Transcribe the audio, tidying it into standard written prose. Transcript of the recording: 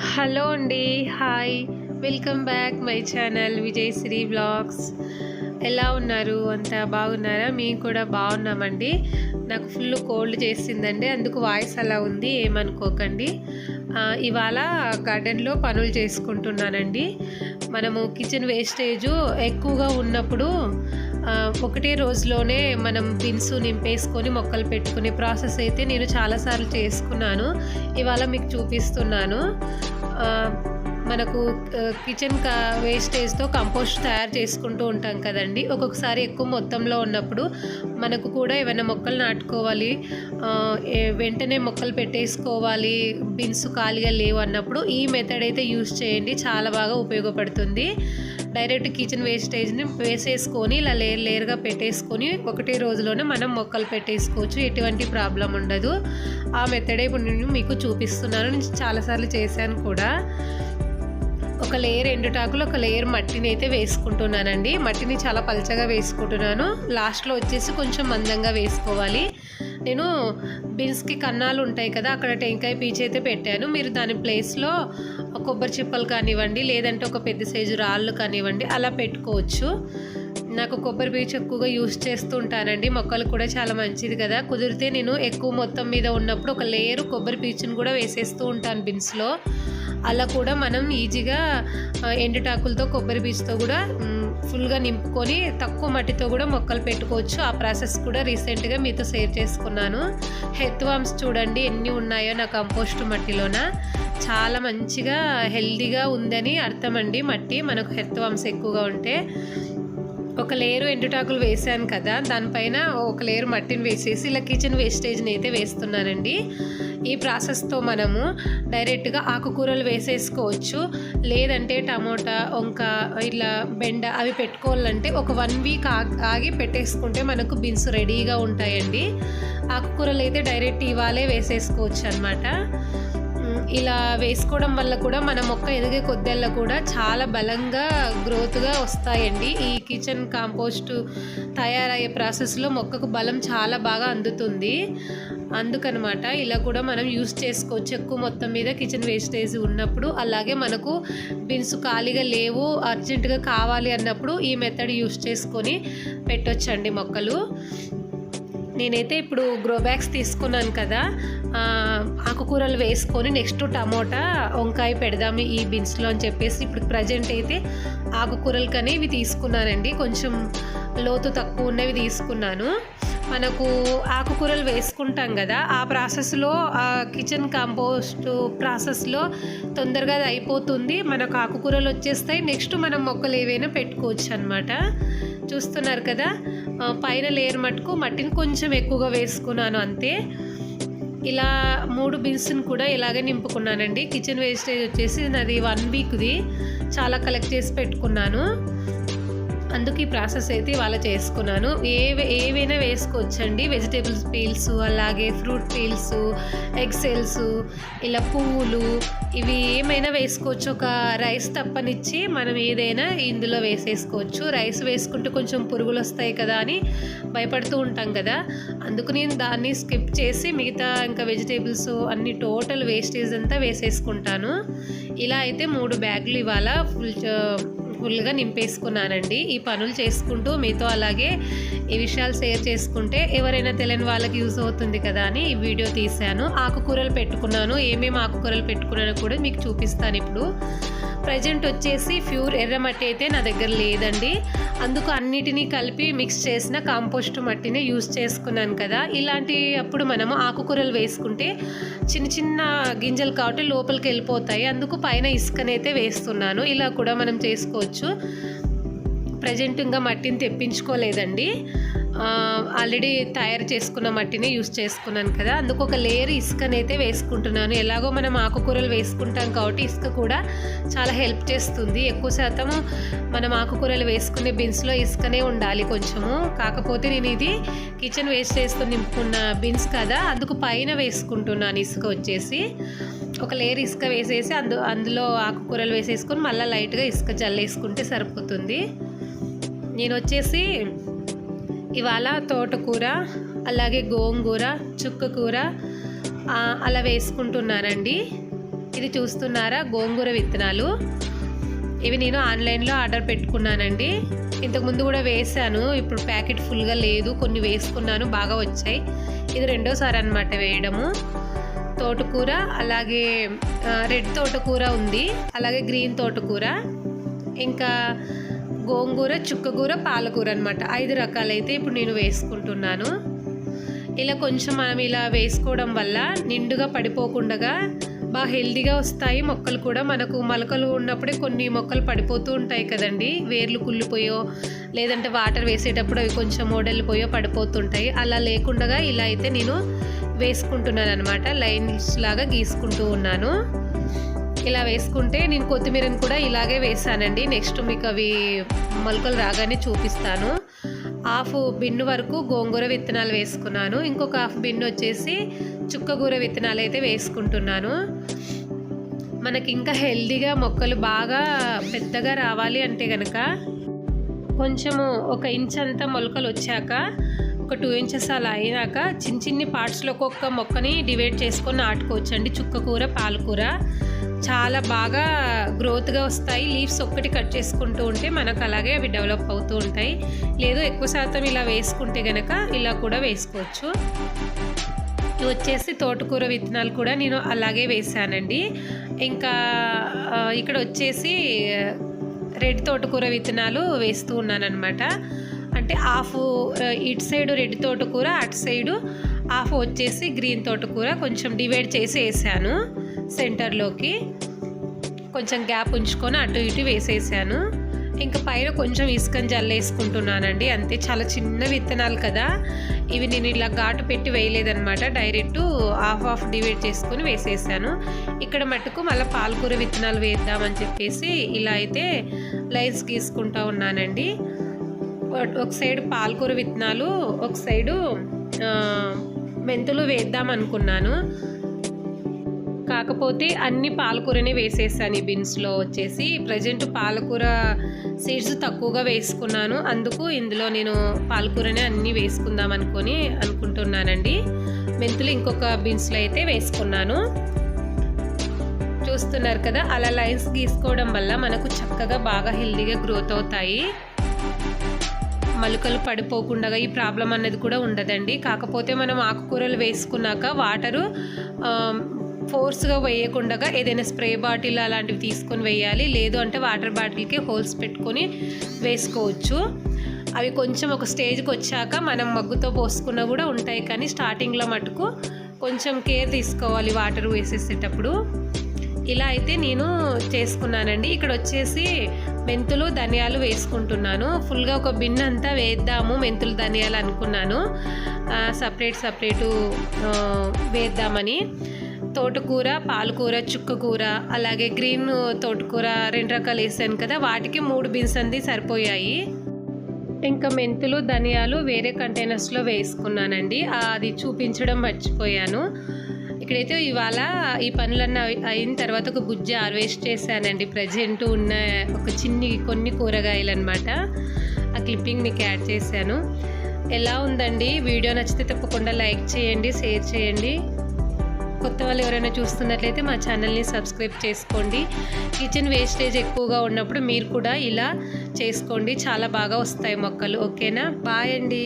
Hello అండి. Hi. Welcome back my channel Vijayashri vlogs. ఎలా ఉన్నారు? అంతా బాగున్నారా? మేము కూడా బాగున్నామండి. నాకు ఫుల్ కోల్డ్ చేసిందండి, అందుకు వాయిస్ అలా ఉంది, ఏమనుకోకండి. ఇవాళ గార్డెన్లో పనులు చేసుకుంటున్నానండి. మనము కిచెన్ వేస్టేజు ఎక్కువగా ఉన్నప్పుడు ఒకటే రోజులోనే మనం బిన్స్ నింపేసుకొని మొక్కలు పెట్టుకునే ప్రాసెస్ అయితే నేను చాలాసార్లు చేసుకున్నాను. ఇవాళ మీకు చూపిస్తున్నాను. మనకు కిచెన్ వేస్టేజ్తో కంపోస్ట్ తయారు చేసుకుంటూ ఉంటాం కదండి. ఒక్కొక్కసారి ఎక్కువ మొత్తంలో ఉన్నప్పుడు మనకు కూడా ఏమైనా మొక్కలు నాటుకోవాలి, వెంటనే మొక్కలు పెట్టేసుకోవాలి, బిన్స్ ఖాళీగా లేవు అన్నప్పుడు ఈ మెథడ్ అయితే యూజ్ చేయండి, చాలా బాగా ఉపయోగపడుతుంది. డైరెక్ట్ కిచెన్ వేస్టేజ్ని వేసేసుకొని ఇలా లేయర్గా పెట్టేసుకొని ఒకటే రోజులోనే మనం మొక్కలు పెట్టేసుకోవచ్చు, ఎటువంటి ప్రాబ్లం ఉండదు. ఆ మెథడే ఇప్పుడు నేను మీకు చూపిస్తున్నాను. నేను చాలాసార్లు చేశాను కూడా. ఒక లేయర్ ఎండుటాకులు, ఒక లేయర్ మట్టిని అయితే వేసుకుంటున్నానండి. మట్టిని చాలా పలచగా వేసుకుంటున్నాను. లాస్ట్లో వచ్చేసి కొంచెం మందంగా వేసుకోవాలి. నేను బిన్స్కి కన్నాలు ఉంటాయి కదా, అక్కడ టెంకాయ పీచు అయితే పెట్టాను. మీరు దాని ప్లేస్లో కొబ్బరి చిప్పలు కానివ్వండి, లేదంటే ఒక పెద్ద సైజు రాళ్ళు కానివ్వండి, అలా పెట్టుకోవచ్చు. నాకు కొబ్బరి పీచు ఎక్కువగా యూజ్ చేస్తూ ఉంటానండి, మొక్కలు కూడా చాలా మంచిది కదా. కుదిరితే నేను ఎక్కువ మొత్తం మీద ఉన్నప్పుడు ఒక లేయరు కొబ్బరి పీచుని కూడా వేసేస్తూ ఉంటాను బిన్స్లో. అలా కూడా మనం ఈజీగా ఎండుటాకులతో కొబ్బరి పీచుతో కూడా ఫుల్గా నింపుకొని తక్కువ మట్టితో కూడా మొక్కలు పెట్టుకోవచ్చు. ఆ ప్రాసెస్ కూడా రీసెంట్గా మీతో షేర్ చేసుకున్నాను. హెర్త్ వామ్స్ చూడండి ఎన్ని ఉన్నాయో నా కంపోస్ట్ మట్టిలోన. చాలా మంచిగా హెల్దీగా ఉందని అర్థం అండి మట్టి, మనకు హెర్త్ వామ్స్ ఎక్కువగా ఉంటే. ఒక లేయరు ఎండుటాకులు వేసాను కదా, దానిపైన ఒక లేయర్ మట్టిని వేసేసి ఇలా కిచెన్ వేస్టేజ్ని అయితే వేస్తున్నానండి. ఈ ప్రాసెస్తో మనము డైరెక్ట్గా ఆకుకూరలు వేసేసుకోవచ్చు, లేదంటే టమోటా, వంక, ఇలా బెండ అవి పెట్టుకోవాలంటే ఒక 1 వీక్ ఆగి పెట్టేసుకుంటే మనకు బిన్స్ రెడీగా ఉంటాయండి. ఆకుకూరలు అయితే డైరెక్ట్ ఇవాళే వేసేసుకోవచ్చు అన్నమాట. ఇలా వేసుకోవడం వల్ల కూడా మన మొక్క ఎదిగే కొద్దెల్లా కూడా చాలా బలంగా గ్రోత్గా వస్తాయండి. ఈ కిచెన్ కాంపోస్ట్ తయారయ్యే ప్రాసెస్లో మొక్కకు బలం చాలా బాగా అందుతుంది. అందుకనమాట ఇలా కూడా మనం యూస్ చేసుకోవచ్చు ఎక్కువ మొత్తం మీద కిచెన్ వేస్టేజ్ ఉన్నప్పుడు. అలాగే మనకు బిన్స్ ఖాళీగా లేవు, అర్జెంటుగా కావాలి అన్నప్పుడు ఈ మెథడ్ యూస్ చేసుకొని పెట్టొచ్చండి మొక్కలు. నేనైతే ఇప్పుడు గ్రో బ్యాగ్స్ తీసుకున్నాను కదా, ఆకుకూరలు వేసుకొని నెక్స్ట్ టమోటా, వంకాయ పెడదాము ఈ బిన్స్లో అని చెప్పేసి ఇప్పుడు ప్రజెంట్ అయితే ఆకుకూరలు కానీ ఇవి తీసుకున్నానండి. కొంచెం లోతు తక్కువ ఉన్నవి తీసుకున్నాను. మనకు ఆకుకూరలు వేసుకుంటాం కదా, ఆ ప్రాసెస్లో కిచెన్ కంపోస్ట్ ప్రాసెస్లో తొందరగా అది అయిపోతుంది. మనకు ఆకుకూరలు వచ్చేస్తాయి. నెక్స్ట్ మనం మొక్కలు ఏవైనా పెట్టుకోవచ్చు అనమాట. చూస్తున్నారు కదా, పైన లేయర్ మట్టుకు మట్టిని కొంచెం ఎక్కువగా వేసుకున్నాను అంతే. ఇలా 3 బిన్స్ని కూడా ఇలాగే నింపుకున్నానండి. కిచెన్ వేస్టేజ్ వచ్చేసి నాది 1 వీక్ది, చాలా కలెక్ట్ చేసి పెట్టుకున్నాను. అందుకు ఈ ప్రాసెస్ అయితే ఇవాళ చేసుకున్నాను. ఏవైనా వేసుకోవచ్చండి, వెజిటేబుల్స్ పీల్స్, అలాగే ఫ్రూట్ పీల్స్, ఎగ్ సెల్స్, ఇలా పువ్వులు, ఇవి ఏమైనా వేసుకోవచ్చు. ఒక రైస్ తప్పనిచ్చి మనం ఏదైనా ఇందులో వేసేసుకోవచ్చు. రైస్ వేసుకుంటే కొంచెం పురుగులు వస్తాయి కదా అని భయపడుతూ ఉంటాం కదా, అందుకు నేను దాన్ని స్కిప్ చేసి మిగతా ఇంకా వెజిటేబుల్స్ అన్ని టోటల్ వేస్టేజ్ అంతా వేసేసుకుంటాను. ఇలా అయితే 3 బ్యాగులు ఇవాళ ఫుల్గా నింపేసుకున్నానండి. ఈ పనులు చేసుకుంటూ మీతో అలాగే ఈ విషయాలు షేర్ చేసుకుంటే ఎవరైనా తెలియని వాళ్ళకి యూజ్ అవుతుంది కదా అని ఈ వీడియో తీశాను. ఆకుకూరలు పెట్టుకున్నాను, ఏమేమి ఆకుకూరలు పెట్టుకున్నానో కూడా మీకు చూపిస్తాను ఇప్పుడు. ప్రజెంట్ వచ్చేసి ప్యూర్ ఎర్రమట్టి అయితే నా దగ్గర లేదండి, అందుకు అన్నిటినీ కలిపి మిక్స్ చేసిన కాంపోస్ట్ మట్టిని యూజ్ చేసుకున్నాను కదా. ఇలాంటి అప్పుడు మనము ఆకుకూరలు వేసుకుంటే చిన్న చిన్న గింజలు కాబట్టి లోపలికి వెళ్ళిపోతాయి, అందుకు పైన ఇసుకనైతే వేస్తున్నాను. ఇలా కూడా మనం చేసుకోవచ్చు. ప్రజెంట్ ఇంకా మట్టిని తెప్పించుకోలేదండి, ఆల్రెడీ తయారు చేసుకున్న మట్టిని యూస్ చేసుకున్నాను కదా, అందుకు ఒక లేయర్ ఇసుకనైతే వేసుకుంటున్నాను. ఎలాగో మనం ఆకుకూరలు వేసుకుంటాం కాబట్టి ఇసుక కూడా చాలా హెల్ప్ చేస్తుంది. ఎక్కువ శాతము మనం ఆకుకూరలు వేసుకునే బిన్స్లో ఇసుకనే ఉండాలి కొంచెము. కాకపోతే నేను ఇది కిచెన్ వేస్టేజ్తో నింపుకున్న బిన్స్ కదా, అందుకు పైన వేసుకుంటున్నాను ఇసుక వచ్చేసి. ఒక లేయర్ ఇసుక వేసేసి అందులో ఆకుకూరలు వేసేసుకొని మళ్ళీ లైట్గా ఇసుక జల్లేసుకుంటే సరిపోతుంది. నేను వచ్చేసి ఇవాళ తోటకూర, అలాగే గోంగూర, చుక్కకూర అలా వేసుకుంటున్నానండి. ఇది చూస్తున్నారా గోంగూర విత్తనాలు. ఇవి నేను ఆన్లైన్లో ఆర్డర్ పెట్టుకున్నానండి. ఇంతకుముందు కూడా వేసాను, ఇప్పుడు ప్యాకెట్ ఫుల్గా లేదు, కొన్ని వేసుకున్నాను, బాగా వచ్చాయి. ఇది రెండోసారి అన్నమాట వేయడము. తోటకూర, అలాగే రెడ్ తోటకూర ఉంది, అలాగే గ్రీన్ తోటకూర, ఇంకా గోంగూర, చుక్కకూర, పాలకూర అనమాట. 5 రకాలైతే ఇప్పుడు నేను వేసుకుంటున్నాను. ఇలా కొంచెం మనం ఇలా వేసుకోవడం వల్ల నిండుగా పడిపోకుండా బాగా హెల్తీగా వస్తాయి మొక్కలు కూడా. మనకు మొలకలు ఉన్నప్పుడే కొన్ని మొక్కలు పడిపోతూ ఉంటాయి కదండి, వేర్లు కుళ్ళిపోయో లేదంటే వాటర్ వేసేటప్పుడు అవి కొంచెం మోడలిపోయో పడిపోతుంటాయి. అలా లేకుండా ఇలా అయితే నేను వేసుకుంటున్నాను అనమాట. లైన్స్ లాగా గీసుకుంటూ ఉన్నాను. ఇలా వేసుకుంటే నేను కొత్తిమీరని కూడా ఇలాగే వేసానండి. నెక్స్ట్ మీకు అవి మొలకలు రాగానే చూపిస్తాను. హాఫ్ బిన్ను వరకు గోంగూర విత్తనాలు వేసుకున్నాను, ఇంకొక హాఫ్ బిన్ను వచ్చేసి చుక్కకూర విత్తనాలు అయితే వేసుకుంటున్నాను. మనకి ఇంకా హెల్దీగా మొక్కలు బాగా పెద్దగా రావాలి అంటే కనుక కొంచెము 1 ఇంచ్ అంతా మొలకలు వచ్చాక, ఒక 2 ఇంచెస్ అలా అయినాక చిన్ని పార్ట్స్లో ఒక్కొక్క మొక్కని డివైడ్ చేసుకొని నాటుకోవచ్చు అండి. చుక్కకూర, పాలకూర చాలా బాగా గ్రోత్గా వస్తాయి. లీవ్స్ ఒక్కటి కట్ చేసుకుంటూ ఉంటే మనకు అలాగే అవి డెవలప్ అవుతూ ఉంటాయి. లేదు ఎక్కువ శాతం ఇలా వేసుకుంటే కనుక ఇలా కూడా వేసుకోవచ్చు. ఇవి వచ్చేసి తోటకూర విత్తనాలు కూడా నేను అలాగే వేసానండి. ఇంకా ఇక్కడ వచ్చేసి రెడ్ తోటకూర విత్తనాలు వేస్తూ ఉన్నాను అనమాట. అంటే హాఫ్ ఇటు సైడు రెడ్ తోటకూర, అటు సైడు హాఫ్ వచ్చేసి గ్రీన్ తోటకూర కొంచెం డివైడ్ చేసి వేసాను. సెంటర్లోకి కొంచెం గ్యాప్ ఉంచుకొని అటు ఇటు వేసేసాను. ఇంకా పైన కొంచెం ఇసుకని జల్లేసుకుంటున్నానండి. అంతే, చాలా చిన్న విత్తనాలు కదా ఇవి. నేను ఇలా ఘాటు పెట్టి వేయలేదనమాట, డైరెక్ట్ హాఫ్ డివైడ్ చేసుకొని వేసేసాను. ఇక్కడ మటుకు మళ్ళీ పాలకూర విత్తనాలు వేద్దామని చెప్పేసి ఇలా అయితే లైన్స్ గీసుకుంటూ ఉన్నానండి. ఒక సైడు పాలకూర విత్తనాలు, ఒక సైడు మెంతులు వేద్దాం అనుకున్నాను. కాకపోతే అన్ని పాలకూరనే వేసేసాను ఈ బిన్స్లో. వచ్చేసి ప్రజెంట్ పాలకూర సీడ్స్ తక్కువగా వేసుకున్నాను, అందుకు ఇందులో నేను పాలకూరనే అన్నీ వేసుకుందాం అనుకుంటున్నానండి. మెంతులు ఇంకొక బిన్స్లో అయితే వేసుకున్నాను. చూస్తున్నారు కదా, అలా లైన్స్ గీసుకోవడం వల్ల మనకు చక్కగా బాగా హెల్దీగా గ్రోత్ అవుతాయి. మొలకలు పడిపోకుండా ఈ ప్రాబ్లం అన్నది కూడా ఉండదండి. కాకపోతే మనం ఆకుకూరలు వేసుకున్నాక వాటరు ఫోర్స్గా వేయకుండా ఏదైనా స్ప్రే బాటిల్ అలాంటివి తీసుకొని వేయాలి. లేదు అంటే వాటర్ బాటిల్కి హోల్స్ పెట్టుకొని వేసుకోవచ్చు. అవి కొంచెం ఒక స్టేజ్కి వచ్చాక మనం మగ్గుతో పోసుకున్నా కూడా ఉంటాయి, కానీ స్టార్టింగ్లో మటుకు కొంచెం కేర్ తీసుకోవాలి వాటర్ వేసేసేటప్పుడు. ఇలా అయితే నేను చేసుకున్నానండి. ఇక్కడ వచ్చేసి మెంతులు, ధనియాలు వేసుకుంటున్నాను. ఫుల్గా ఒక బిన్ అంతా వేద్దాము మెంతులు, ధనియాలు అనుకున్నాను, సపరేటు వేద్దామని. తోటకూర, పాలకూర, చుక్కకూర, అలాగే గ్రీన్ తోటకూర 2 రకాలు వేసాను కదా, వాటికి 3 బిన్స్ అంది సరిపోయాయి. ఇంకా మెంతులు, ధనియాలు వేరే కంటైనర్స్లో వేసుకున్నానండి, అది చూపించడం మర్చిపోయాను. ఇక్కడైతే ఇవాళ ఈ పనులన్నీ అయిన తర్వాత ఒక గుజ్జ హార్వెస్ట్ చేశానండి. ప్రజెంట్ ఉన్న కొన్ని కూరగాయలు అనమాట. ఆ క్లిప్పింగ్ మీకు యాడ్ చేశాను. ఎలా ఉందండి వీడియో? నచ్చితే తప్పకుండా లైక్ చేయండి, షేర్ చేయండి. కొత్త వాళ్ళు ఎవరైనా చూస్తున్నట్లయితే మా ఛానల్ని సబ్స్క్రైబ్ చేసుకోండి. కిచెన్ వేస్టేజ్ ఎక్కువగా ఉన్నప్పుడు మీరు కూడా ఇలా చేసుకోండి, చాలా బాగా వస్తాయి మొక్కలు. ఓకేనా? బాయ్ అండి.